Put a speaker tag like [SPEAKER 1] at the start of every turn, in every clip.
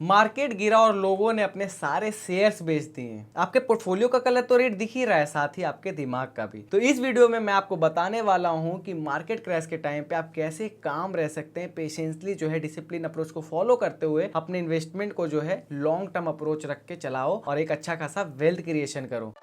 [SPEAKER 1] Market गिरा और लोगों ने अपने सारे शेयर्स बेच दिए। आपके पोर्टफोलियो का कलर तो रेड दिख ही रहा है, साथ ही आपके दिमाग का भी। तो इस वीडियो में मैं आपको बताने वाला हूं कि मार्केट क्रैश के टाइम पे आप कैसे काम रह सकते हैं, पेशेंसली जो है डिसिप्लिन अप्रोच को फॉलो करते हुए अपने इन्वेस्टमेंट को जो है लॉन्ग टर्म अप्रोच रख के चलाओ और एक अच्छा खासा वेल्थ क्रिएशन करो।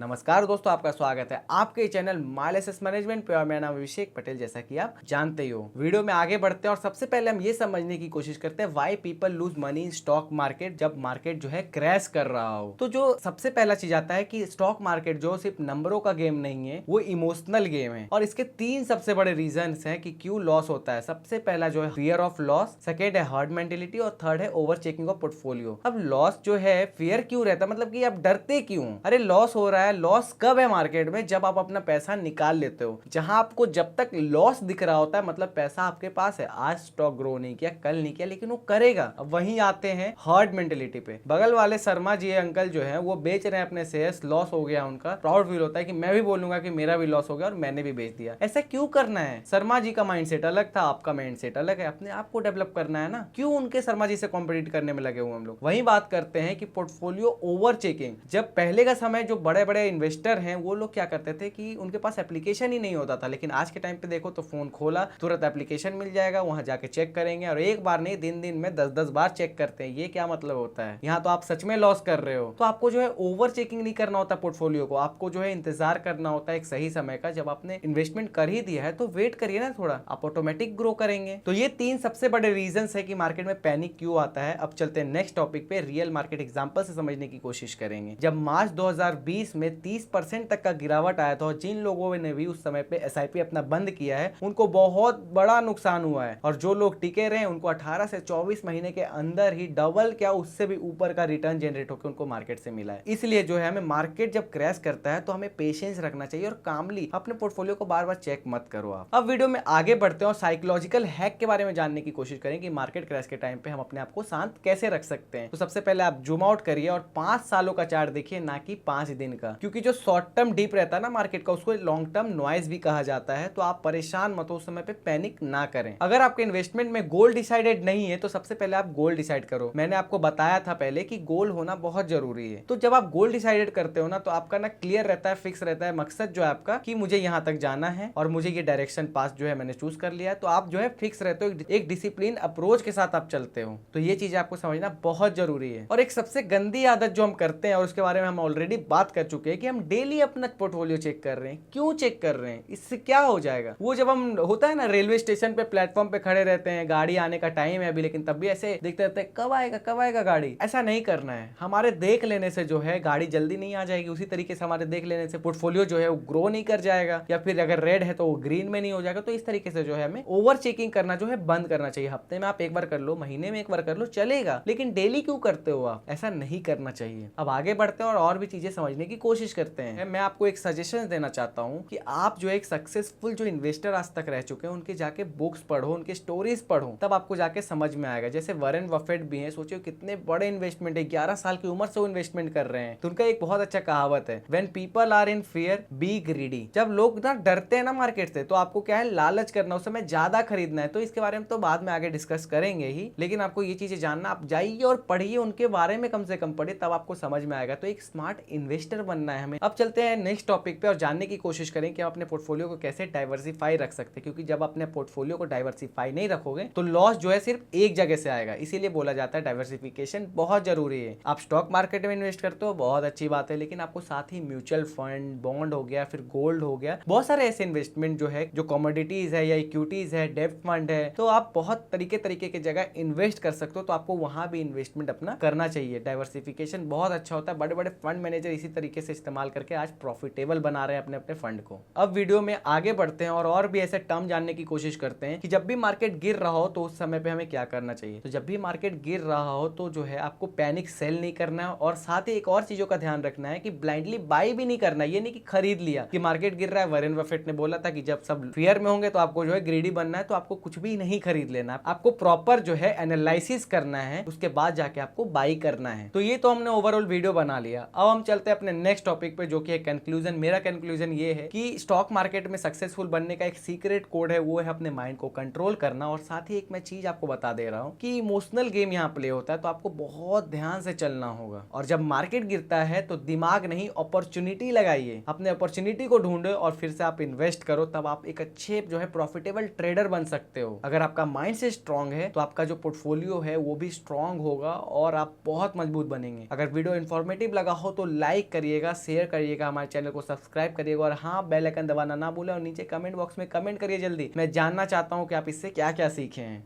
[SPEAKER 1] नमस्कार दोस्तों, आपका स्वागत है आपके चैनल माइलेसिस मैनेजमेंट पे और मेरा नाम अभिषेक पटेल, जैसा कि आप जानते ही हो। वीडियो में आगे बढ़ते हैं और सबसे पहले हम ये समझने की कोशिश करते हैं why people lose money in stock market जब मार्केट जो है क्रैश कर रहा हो। तो जो सबसे पहला चीज आता है कि स्टॉक मार्केट जो सिर्फ नंबरों का गेम नहीं है, वो इमोशनल गेम है और इसके तीन सबसे बड़े रीजन है कि क्यों लॉस होता है। सबसे पहला जो है फियर ऑफ लॉस, सेकेंड है हर्ड मेंटेलिटी और थर्ड है ओवर चेकिंग ऑफ पोर्टफोलियो। अब लॉस जो है फियर क्यों रहता है, मतलब कि आप डरते क्यों? अरे लॉस हो रहा है। लॉस कब है मार्केट में? जब आप अपना पैसा निकाल लेते हो। जहां आपको जब तक लॉस दिख रहा होता है मतलब पैसा आपके पास है। आज स्टॉक ग्रो नहीं किया, कल नहीं किया, लेकिन वो करेगा। अब वहीं आते हैं हर्ड मेंटेलिटी पे। बगल वाले शर्मा जी अंकल जो है वो बेच रहे हैं अपने शेयर्स, लॉस हो गया उनका। प्राउड फील होता है कि मैं भी बोलूंगा कि मेरा भी लॉस हो गया और मैंने भी बेच दिया। ऐसा क्यों करना है? शर्मा जी का माइंडसेट अलग था, आपका माइंडसेट अलग है। अपने आप को डेवलप करना है ना। क्यों उनके शर्मा जी से कॉम्पिटिट करने में लगे हुए हम लोग? वही बात करते हैं कि पोर्टफोलियो ओवर चेकिंग। जब पहले का समय जो बड़े बड़े इन्वेस्टर हैं वो लोग क्या करते थे कि उनके पास एप्लीकेशन ही नहीं होता था, लेकिन आज के टाइम पे देखो तो फोन खोला तुरंत एप्लीकेशन मिल जाएगा, वहां जाके चेक करेंगे और एक बार नहीं दिन में 10-10 बार चेक करते हैं। ये क्या मतलब होता है? यहाँ तो आप सच में लॉस कर रहे हो। तो आपको जो है ओवर चेकिंग नहीं करना होता पोर्टफोलियो को, आपको जो है इंतजार करना होता है एक सही समय का। जब आपने इन्वेस्टमेंट कर ही दिया है तो वेट करिए ना थोड़ा, आप ऑटोमेटिक ग्रो करेंगे। तो ये तीन सबसे बड़े रीजन है कि मार्केट में पैनिक क्यों आता है। अब चलते हैं नेक्स्ट टॉपिक पे, रियल मार्केट एग्जांपल से समझने की कोशिश करेंगे। जब मार्च 2020 में 30% तक का गिरावट आया था और जिन लोगों ने भी उस समय पे एसआईपी अपना बंद किया है उनको बहुत बड़ा नुकसान हुआ है और जो लोग टिके रहे उनको 18 से 24 महीने के अंदर ही डबल क्या उससे भी ऊपर का रिटर्न जनरेट होकर उनको मार्केट से मिला है। इसलिए जो है हमें मार्केट जब क्रैश करता है तो हमें पेशेंस रखना चाहिए और कामली अपने पोर्टफोलियो को बार बार चेक मत करो आप। अब वीडियो में आगे बढ़ते हैं और साइकोलॉजिकल हैक के बारे में जानने की कोशिश करें कि मार्केट क्रैश के टाइम पे हम अपने आप को शांत कैसे रख सकते हैं। तो सबसे पहले आप जूम आउट करिए और 5 सालों का चार्ट देखिए, ना कि 5 दिन का, क्योंकि जो शॉर्ट टर्म डीप रहता है ना मार्केट का उसको लॉन्ग टर्म नॉइज भी कहा जाता है। तो आप परेशान मत हो, उस समय पे पैनिक ना करें। अगर आपके इन्वेस्टमेंट में गोल डिसाइडेड नहीं है तो सबसे पहले आप गोल डिसाइड करो। मैंने आपको बताया था पहले कि गोल होना बहुत जरूरी है। तो जब आप गोल डिसाइडेड करते हो ना तो आपका ना क्लियर रहता है, फिक्स रहता है मकसद जो है आपका कि मुझे यहां तक जाना है और मुझे ये डायरेक्शन पास जो है मैंने चूज कर लिया है। तो आप जो है फिक्स रहते हो, एक डिसिप्लिन अप्रोच के साथ आप चलते हो। तो ये चीज आपको समझना बहुत जरूरी है। और एक सबसे गंदी आदत जो हम करते हैं और उसके बारे में हम ऑलरेडी बात कर चुके हैं कि हम डेली अपना पोर्टफोलियो चेक कर रहे हैं। क्यों चेक कर रहे हैं? इससे क्या हो जाएगा? वो जब हम होता है ना रेलवे स्टेशन पे प्लेटफॉर्म पे खड़े रहते हैं, गाड़ी आने का टाइम है अभी, लेकिन तब भी ऐसे देखते रहते हैं कब आएगा गाड़ी। ऐसा नहीं करना है। हमारे देख लेने से जो है गाड़ी जल्दी नहीं आ जाएगी, उसी तरीके से हमारे देख लेने से पोर्टफोलियो जो है वो ग्रो नहीं कर जाएगा, या फिर अगर रेड है तो वो ग्रीन में नहीं हो जाएगा। तो इस तरीके से जो है हमें ओवर चेकिंग करना जो है बंद करना चाहिए। हफ्ते में आप एक बार कर लो, महीने में एक बार कर लो, चलेगा, लेकिन डेली क्यों करते हो आप? ऐसा नहीं करना चाहिए। अब आगे बढ़ते हैं और भी चीजें समझने की कोशिश करते हैं। मैं आपको एक सजेशन देना चाहता हूं कि आप जो एक सक्सेसफुल जो इन्वेस्टर आज तक रह चुके हैं उनके जाके बुक्स पढ़ो, उनके स्टोरीज पढ़ो, तब आपको जाके समझ में आएगा। जैसे वॉरेन बफेट भी हैं, सोचिए कितने बड़े इन्वेस्टमेंट है, 11 साल की उम्र से वो इन्वेस्टमेंट कर रहे हैं। तो उनका एक बहुत अच्छा कहावत है, when people are in fear be greedy. जब लोग ना डरते हैं ना मार्केट से तो आपको क्या है, लालच करना, उस समय ज्यादा खरीदना है। तो इसके बारे में तो बाद में आगे डिस्कस करेंगे ही, लेकिन आपको ये चीजें जानना, आप जाइए और पढ़िए उनके बारे में, कम से कम पढ़िए, तब आपको समझ में आएगा। तो एक स्मार्ट इन्वेस्टर बनना है हमें। अब चलते हैं नेक्स्ट टॉपिक पे और जानने की कोशिश करें कि आप अपने पोर्टफोलियो को कैसे डाइवर्सिफाई रख सकते हैं। क्योंकि जब अपने पोर्टफोलियो को डाइवर्सिफाई नहीं रखोगे तो लॉस जो है सिर्फ एक जगह से आएगा। इसीलिए बोला जाता है डाइवर्सिफिकेशन बहुत जरूरी है। आप स्टॉक मार्केट में इन्वेस्ट करते हो, बहुत अच्छी बात है, लेकिन आपको साथ ही म्यूचुअल फंड, बॉन्ड हो गया, फिर गोल्ड हो गया, बहुत सारे ऐसे इन्वेस्टमेंट जो है, जो कमोडिटीज है या इक्विटीज है, डेब्ट फंड है, तो आप बहुत तरीके की जगह इन्वेस्ट कर सकते हो। तो आपको वहां भी इन्वेस्टमेंट अपना करना चाहिए। डाइवर्सिफिकेशन बहुत अच्छा होता है। बड़े बड़े फंड मैनेजर इसी तरीके से इस्तेमाल करके आज प्रॉफिटेबल बना रहे हैं अपने अपने फंड को। अब वीडियो में आगे बढ़ते हैं और भी ऐसे टर्म जानने की कोशिश करते हैं कि जब भी मार्केट गिर रहा हो तो उस समय पे हमें क्या करना चाहिए। तो जब भी मार्केट गिर रहा हो तो जो है आपको पैनिक सेल नहीं करना है और साथ ही एक और चीजों का ध्यान रखना है कि ब्लाइंडली बाई भी नहीं करना है। ये नहीं कि खरीद लिया कि मार्केट गिर रहा है। वॉरेन बफेट ने बोला था कि जब सब फियर में होंगे तो आपको जो है ग्रीडी बनना है, तो आपको कुछ भी नहीं खरीद लेना है। आपको प्रॉपर जो है एनालिसिस करना है, उसके बाद जाके आपको बाई करना है। तो ये तो हमने ओवरऑल वीडियो बना लिया। अब हम चलते हैं अपने नेक्स्ट नेक्स्ट टॉपिक पे, जो कि है कंक्लूजन। मेरा कंक्लूजन ये है कि स्टॉक मार्केट में सक्सेसफुल बनने का एक सीक्रेट कोड है, वो है अपने माइंड को कंट्रोल करना। और साथ ही एक मैं चीज आपको बता दे रहा हूँ कि इमोशनल गेम यहाँ प्ले होता है, तो आपको बहुत ध्यान से चलना होगा। और जब मार्केट गिरता है तो दिमाग नहीं, अपॉर्चुनिटी लगाइए, अपने अपॉर्चुनिटी को ढूंढो और फिर से आप इन्वेस्ट करो। तब आप एक अच्छे जो है प्रॉफिटेबल ट्रेडर बन सकते हो। अगर आपका माइंड से स्ट्रांग है तो आपका जो पोर्टफोलियो है वो भी स्ट्रांग होगा और आप बहुत मजबूत बनेंगे। अगर वीडियो इन्फॉर्मेटिव लगा हो तो लाइक करिएगा, शेयर करिएगा, हमारे चैनल को सब्सक्राइब करिएगा और हाँ, बेल आइकन दबाना ना भूलें। और नीचे कमेंट बॉक्स में कमेंट करिए जल्दी, मैं जानना चाहता हूँ कि आप इससे क्या क्या सीखे हैं।